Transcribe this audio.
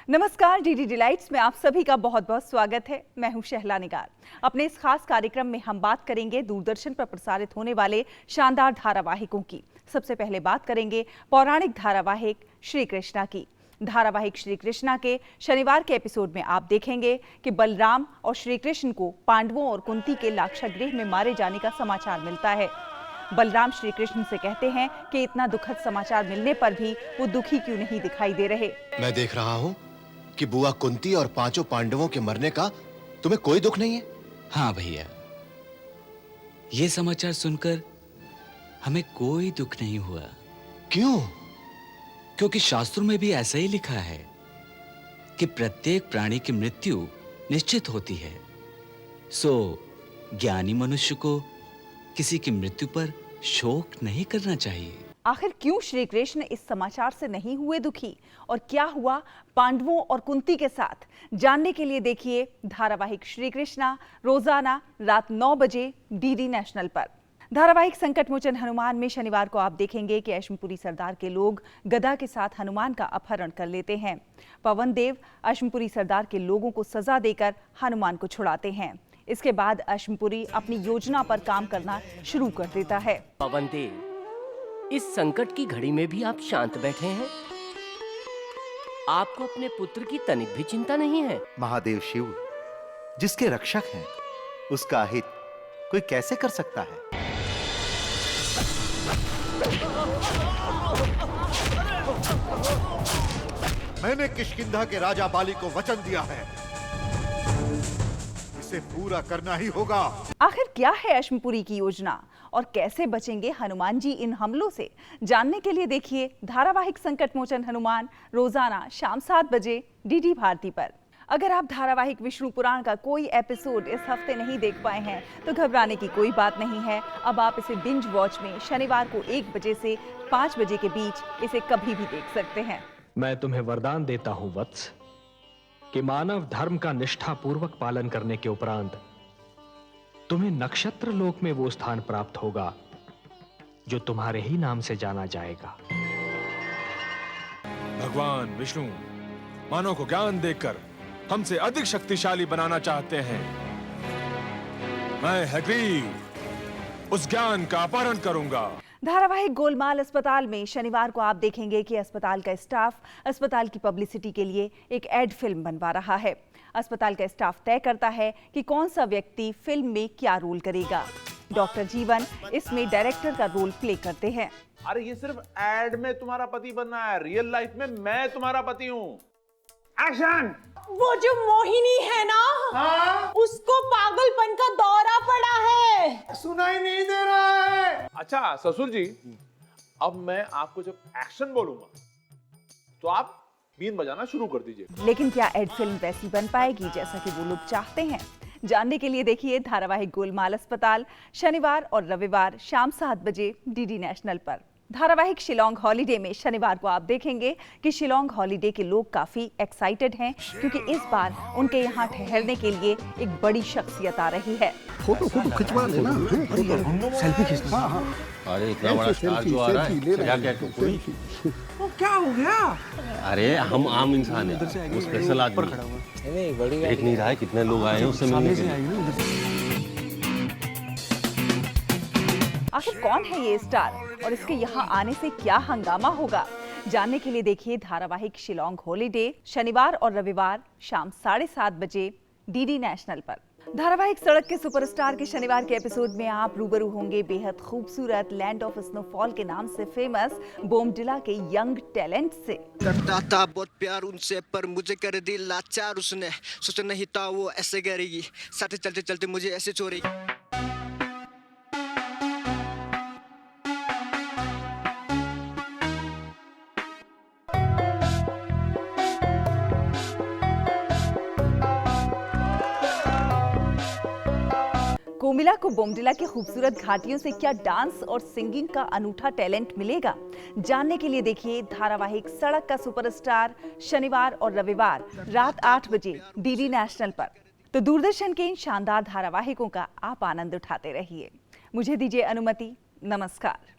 नमस्कार, DD delights में आप सभी का बहुत बहुत स्वागत है। मैं हूं शहला निगार। अपने इस खास कार्यक्रम में हम बात करेंगे दूरदर्शन पर प्रसारित होने वाले शानदार धारावाहिकों की। सबसे पहले बात करेंगे पौराणिक धारावाहिक श्री कृष्णा की। धारावाहिक श्री कृष्णा के शनिवार के एपिसोड में आप देखेंगे कि बलराम और श्री कृष्ण को पांडवों और कुंती के लाक्षागृह में मारे जाने का समाचार मिलता है। बलराम श्री कृष्ण से कहते हैं कि इतना दुखद समाचार मिलने पर भी वो दुखी क्यों नहीं दिखाई दे रहे। मैं देख रहा हूँ कि बुआ कुंती और पांचों पांडवों के मरने का तुम्हें कोई दुख नहीं है। हाँ भैया, ये समाचार सुनकर हमें कोई दुख नहीं हुआ। क्यों? क्योंकि शास्त्रों में भी ऐसा ही लिखा है कि प्रत्येक प्राणी की मृत्यु निश्चित होती है। सो ज्ञानी मनुष्य को किसी की मृत्यु पर शोक नहीं करना चाहिए। आखिर क्यों श्री कृष्ण इस समाचार से नहीं हुए दुखी और क्या हुआ पांडवों और कुंती के साथ, जानने के लिए देखिए धारावाहिक श्री कृष्णा रोजाना रात 9 बजे डीडी नेशनल पर। धारावाहिक संकट मोचन हनुमान में शनिवार को आप देखेंगे कि अश्वपुरी सरदार के लोग गदा के साथ हनुमान का अपहरण कर लेते हैं। पवन देव अश्वपुरी सरदार के लोगों को सजा देकर हनुमान को छुड़ाते हैं। इसके बाद अश्वपुरी अपनी योजना पर काम करना शुरू कर देता है। पवन देव, इस संकट की घड़ी में भी आप शांत बैठे हैं। आपको अपने पुत्र की तनिक भी चिंता नहीं है। महादेव शिव जिसके रक्षक हैं, उसका हित कोई कैसे कर सकता है? मैंने किष्किंधा के राजा बाली को वचन दिया है, इसे पूरा करना ही होगा। आखिर क्या है अश्वपुरी की योजना और कैसे बचेंगे हनुमान जी इन हमलों से, जानने के लिए देखिए धारावाहिक संकट मोचन हनुमान रोजाना शाम 7 बजे डीडी भारती पर। अगर आप धारावाहिक विष्णु पुराण का कोई एपिसोड इस हफ्ते नहीं देख पाए हैं तो घबराने की कोई बात नहीं है। अब आप इसे बिंज वॉच में शनिवार को 1 बजे से 5 बजे के बीच इसे कभी भी देख सकते हैं। मैं तुम्हें वरदान देता हूं वत्स कि मानव धर्म का निष्ठापूर्वक पालन करने के उपरांत तुम्हें नक्षत्र लोक में वो स्थान प्राप्त होगा जो तुम्हारे ही नाम से जाना जाएगा। भगवान विष्णु मानव को ज्ञान देकर हमसे अधिक शक्तिशाली बनाना चाहते हैं। मैं हग्रीव उस ज्ञान का अपहरण करूंगा। धारावाहिक गोलमाल अस्पताल में शनिवार को आप देखेंगे कि अस्पताल का स्टाफ अस्पताल की पब्लिसिटी के लिए एक एड फिल्म बनवा रहा है। अस्पताल का स्टाफ तय करता है कि कौन सा व्यक्ति फिल्म में क्या रोल करेगा। डॉक्टर जीवन इसमें डायरेक्टर का रोल प्ले करते हैं। अरे ये सिर्फ एड में तुम्हारा पति बनना है, रियल लाइफ में मैं तुम्हारा पति हूँ। एक्शन! वो जो मोहिनी है ना, हाँ? उसको पागलपन का दौरा पड़ा है। सुनाई नहीं दे रहा है। अच्छा ससुर जी, अब मैं आपको जब एक्शन बोलूंगा तो आप बीन बजाना शुरू कर दीजिए। लेकिन क्या एड फिल्म वैसी बन पाएगी जैसा कि वो लोग चाहते हैं? जानने के लिए देखिए धारावाहिक गोलमाल अस्पताल शनिवार और रविवार शाम 7 बजे डीडी नेशनल पर। धारावाहिक शिलोंग हॉलीडे में शनिवार को आप देखेंगे कि शिलोंग हॉलीडे के लोग काफी एक्साइटेड हैं क्योंकि इस बार उनके यहाँ ठहरने के लिए एक बड़ी शख्सियत आ रही है। फोटो खिंचवा लेना, सेल्फी खींचना। अरे इतना बड़ा स्टार जो आ रहा है, क्या वो क्या हो गया? अरे हम आम इंसान हैं, वो स्पेशल आदमी देख नहीं रहा है कितने लोग आए हैं उससे मिलने के लिए। आखिर कौन है ये स्टार और इसके यहाँ आने से क्या हंगामा होगा, जानने के लिए देखिए धारावाहिक शिलोंग हॉलीडे शनिवार और रविवार शाम 7:30 बजे डीडी नेशनल पर। धारावाहिक सड़क के सुपरस्टार के शनिवार के एपिसोड में आप रूबरू होंगे बेहद खूबसूरत लैंड ऑफ स्नोफॉल के नाम से फेमस बोमडिला के यंग टैलेंट से। करता था बहुत प्यार उनसे पर मुझे कर दी लाचार उसने, सोचा नहीं था वो ऐसे करेगी, साथ चलते चलते मुझे ऐसे छोड़ेगी। कोमिला को बोमडिला की खूबसूरत घाटियों से क्या डांस और सिंगिंग का अनूठा टैलेंट मिलेगा, जानने के लिए देखिए धारावाहिक सड़क का सुपरस्टार शनिवार और रविवार रात 8 बजे डीडी नेशनल पर। तो दूरदर्शन के इन शानदार धारावाहिकों का आप आनंद उठाते रहिए। मुझे दीजिए अनुमति। नमस्कार।